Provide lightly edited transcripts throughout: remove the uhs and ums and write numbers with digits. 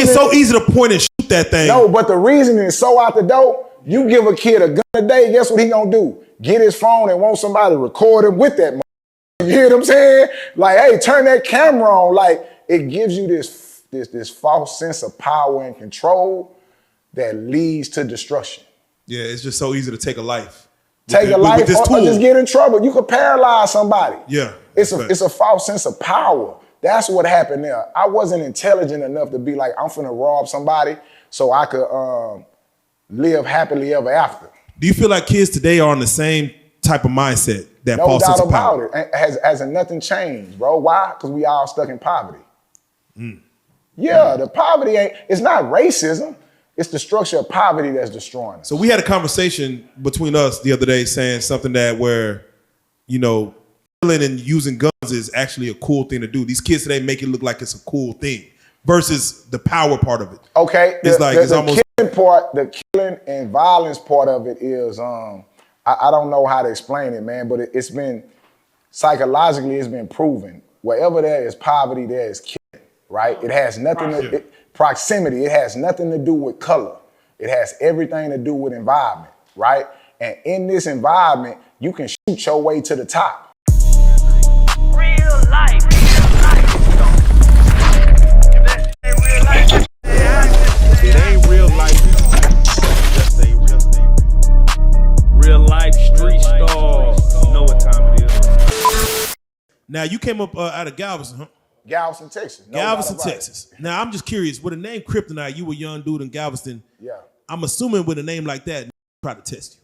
it's so easy to point and shoot that thing. No, but the reason is so out the door. You give a kid a gun today, guess what he gonna do? Get his phone and want somebody to record him with that. You hear what I'm saying? Like, hey, turn that camera on. Like, it gives you this false sense of power and control that leads to destruction. Yeah, it's just so easy to take a life. Take a life or just get in trouble. You could paralyze somebody. Yeah. It's a false sense of power. That's what happened there. I wasn't intelligent enough to be like, I'm finna rob somebody so I could live happily ever after. Do you feel like kids today are on the same type of mindset? That no false sense doubt of power? about it. Hasn't nothing changed, bro. Why? Because we all stuck in poverty. Yeah, the poverty it's not racism. It's the structure of poverty that's destroying us. So we had a conversation between us the other day saying something that where, you know, killing and using guns is actually a cool thing to do. These kids today make it look like it's a cool thing versus the power part of it. Okay, it's almost the killing and violence part of it is I don't know how to explain it, man, but it's been psychologically it's been proven. Wherever there is poverty, there is killing, right? It has nothing to proximity. It has nothing to do with color. It has everything to do with environment, right? And in this environment, you can shoot your way to the top. Real life. It ain't real life. Just ain't real life. Street Starz. You know what time it is. Now you came up out of Galveston, huh? Galveston, Texas. Galveston, Texas. Now I'm just curious, with the name CRIPTonite, you were a young dude in Galveston. Yeah. I'm assuming with a name like that, try to test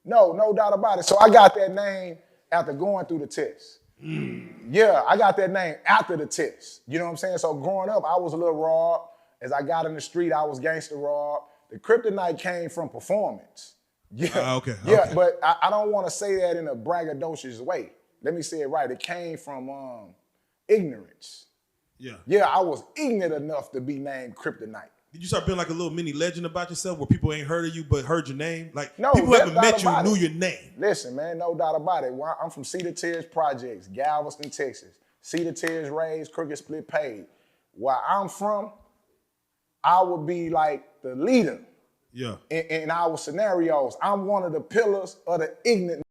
you. No doubt about it. So I got that name after going through the test. Yeah, I got that name after the test. You know what I'm saying? So growing up, I was a little raw. As I got in the street, I was gangster raw. The CRIPTonite came from performance. Yeah. Okay. Yeah, okay. But I don't want to say that in a braggadocious way. Let me say it right. It came from ignorance. Yeah. Yeah, I was ignorant enough to be named CRIPTonite. Did you start being like a little mini legend about yourself where people ain't heard of you but heard your name? Like no, people haven't met you knew your name. Listen, man, no doubt about it. I'm from Cedar Terrace Projects, Galveston, Texas. Cedar Terrace raised, Crooked Split paid. Where I'm from, I would be like the leader. Yeah. In our scenarios. I'm one of the pillars of the ignorant.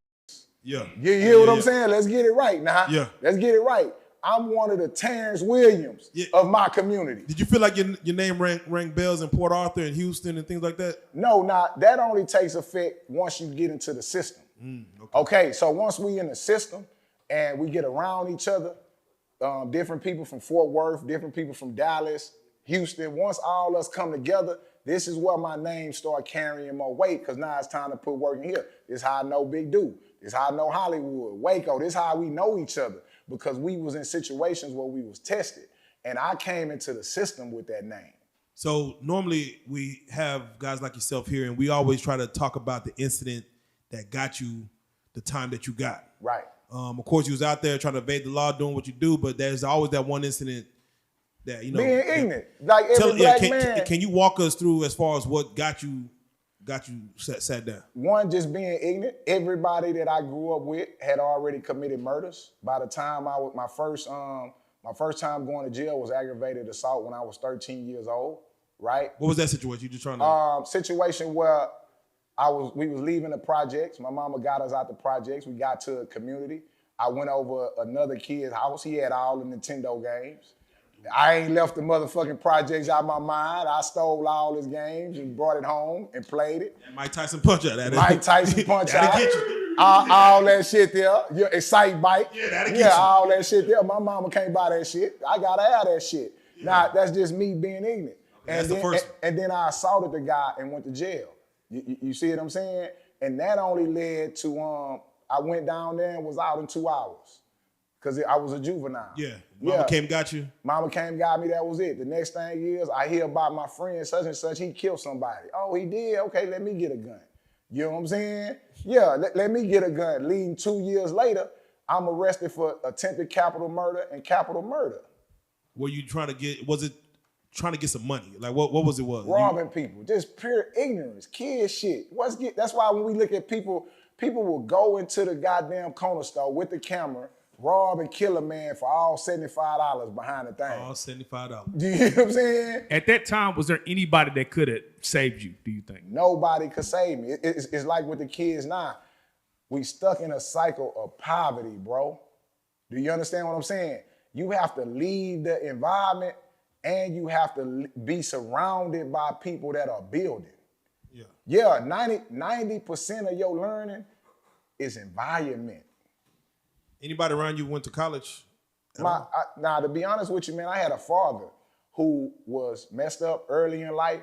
Yeah. You hear what I'm saying? Let's get it right now. Yeah. Let's get it right. I'm one of the Terrence Williams of my community. Did you feel like your name rang bells in Port Arthur and Houston and things like that? No, that only takes effect once you get into the system. Okay, so once we in the system and we get around each other, different people from Fort Worth, different people from Dallas, Houston, once all us come together, this is where my name start carrying more weight because now it's time to put work in here. This is how I know Big Dude. This is how I know Hollywood, Waco. This is how we know each other because we was in situations where we was tested. And I came into the system with that name. So normally we have guys like yourself here and we always try to talk about the incident that got you the time that you got. Right. Of course, you was out there trying to evade the law, doing what you do, but there's always that one incident that, you know. Being ignorant, like every black man. Can you walk us through as far as what got you sat down? One, just being ignorant. Everybody that I grew up with had already committed murders. By the time my first time going to jail was aggravated assault when I was 13 years old, right? What was that situation? You just trying to situation where we was leaving the projects. My mama got us out the projects. We got to a community. I went over another kid's house. He had all the Nintendo games. I ain't left the motherfucking projects out of my mind. I stole all his games and brought it home and played it. Mike Tyson punch out. Mike Tyson punch out. That'll get you. All that shit there. Your Excite bike. Yeah, that'll get you. All that shit there. My mama can't buy that shit. I gotta have that shit. Yeah. Now, that's just me being ignorant. Okay, and then I assaulted the guy and went to jail. You see what I'm saying? And that only led to, I went down there and was out in 2 hours. Because I was a juvenile. Yeah. Mama came and got you? Mama came and got me, that was it. The next thing is, I hear about my friend such and such, he killed somebody. Oh, he did? Okay, let me get a gun. You know what I'm saying? Yeah, let me get a gun. Leading 2 years later, I'm arrested for attempted capital murder and capital murder. Were you trying to get, was it trying to get some money? Like what was it? Robbing people, just pure ignorance, kid shit. That's why when we look at people will go into the goddamn corner store with the camera, rob and kill a man for all $75 behind the thing. All $75. Do you know what I'm saying? At that time, was there anybody that could have saved you, do you think? Nobody could save me. It's like with the kids now. We stuck in a cycle of poverty, bro. Do you understand what I'm saying? You have to leave the environment and you have to be surrounded by people that are building. Yeah, 90% of your learning is environment. Anybody around you went to college? Now, to be honest with you, man, I had a father who was messed up early in life,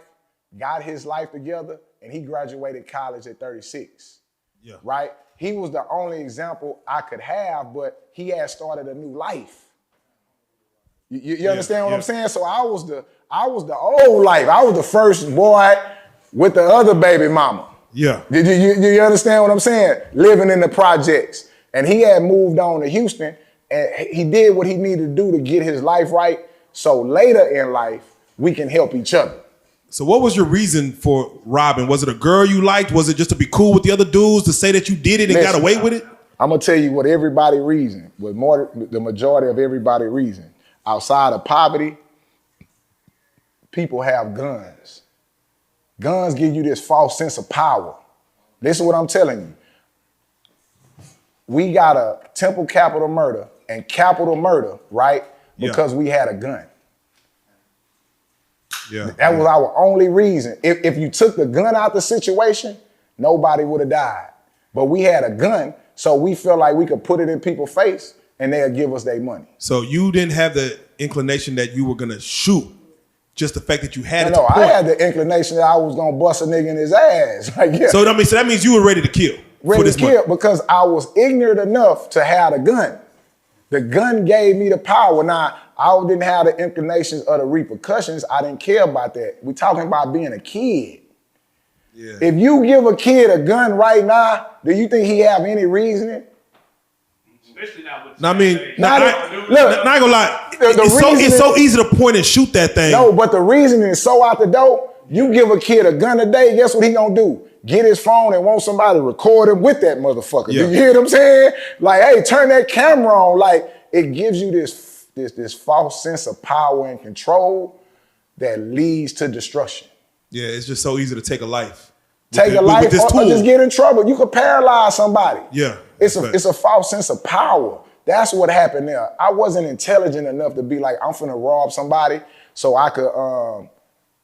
got his life together, and he graduated college at 36. Yeah. Right? He was the only example I could have, but he had started a new life. You understand what I'm saying? So I was the old life. I was the first boy with the other baby mama. Yeah. You understand what I'm saying? Living in the projects. And he had moved on to Houston and he did what he needed to do to get his life right. So later in life, we can help each other. So what was your reason for robbing? Was it a girl you liked? Was it just to be cool with the other dudes, to say that you did it and got away with it? I'm gonna tell you what everybody reason, the majority of everybody reason. Outside of poverty, people have guns. Guns give you this false sense of power. This is what I'm telling you. We got a temple capital murder and capital murder, right? Because we had a gun. Yeah. That was our only reason. If you took the gun out the situation, nobody would have died. But we had a gun, so we felt like we could put it in people's face and they'll give us their money. So you didn't have the inclination that you were gonna shoot, just the fact that you had it. No, I had the inclination that I was gonna bust a nigga in his ass. Like, yeah. So that means you were ready to kill. Ready to kill because I was ignorant enough to have a gun. The gun gave me the power. Now, I didn't have the inclinations of the repercussions. I didn't care about that. We're talking about being a kid. Yeah. If you give a kid a gun right now, do you think he have any reasoning? Especially now with I mean, not gonna lie. It's so easy to point and shoot that thing. No, but the reasoning is so out the door. You give a kid a gun today, guess what he gonna do? Get his phone and want somebody to record him with that motherfucker. Yeah. Do you hear what I'm saying? Like, hey, turn that camera on. Like, it gives you this false sense of power and control that leads to destruction. Yeah, it's just so easy to take a life. Take a life or just get in trouble. You could paralyze somebody. Yeah. It's a false sense of power. That's what happened there. I wasn't intelligent enough to be like, I'm finna rob somebody so I could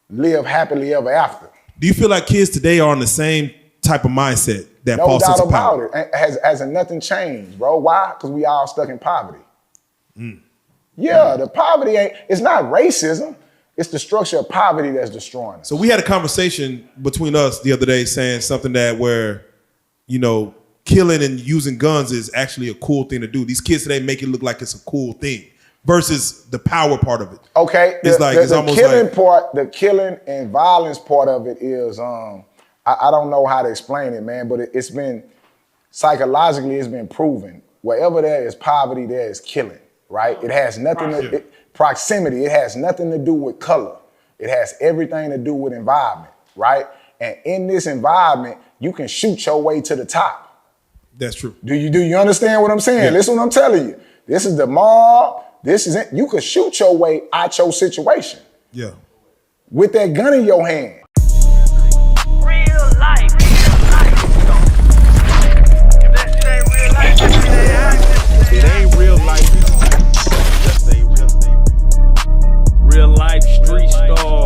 live happily ever after. Do you feel like kids today are on the same type of mindset, that false sense of power? No doubt about it. Has nothing changed, bro. Why? Because we all stuck in poverty. Yeah, the poverty it's not racism. It's the structure of poverty that's destroying us. So we had a conversation between us the other day saying something where, killing and using guns is actually a cool thing to do. These kids today make it look like it's a cool thing versus the power part of it. Okay, the killing and violence part of it is, I don't know how to explain it, man, but it's been, psychologically, it's been proven. Wherever there is poverty, there is killing, right? It has nothing proximity, it has nothing to do with color. It has everything to do with environment, right? And in this environment, you can shoot your way to the top. That's true. Do you understand what I'm saying? Yeah. Listen what I'm telling you. This is the mob. This is it. You could shoot your way out your situation. Yeah. With that gun in your hand. Real life. It ain't real life. Just ain't real. Real life street Starz.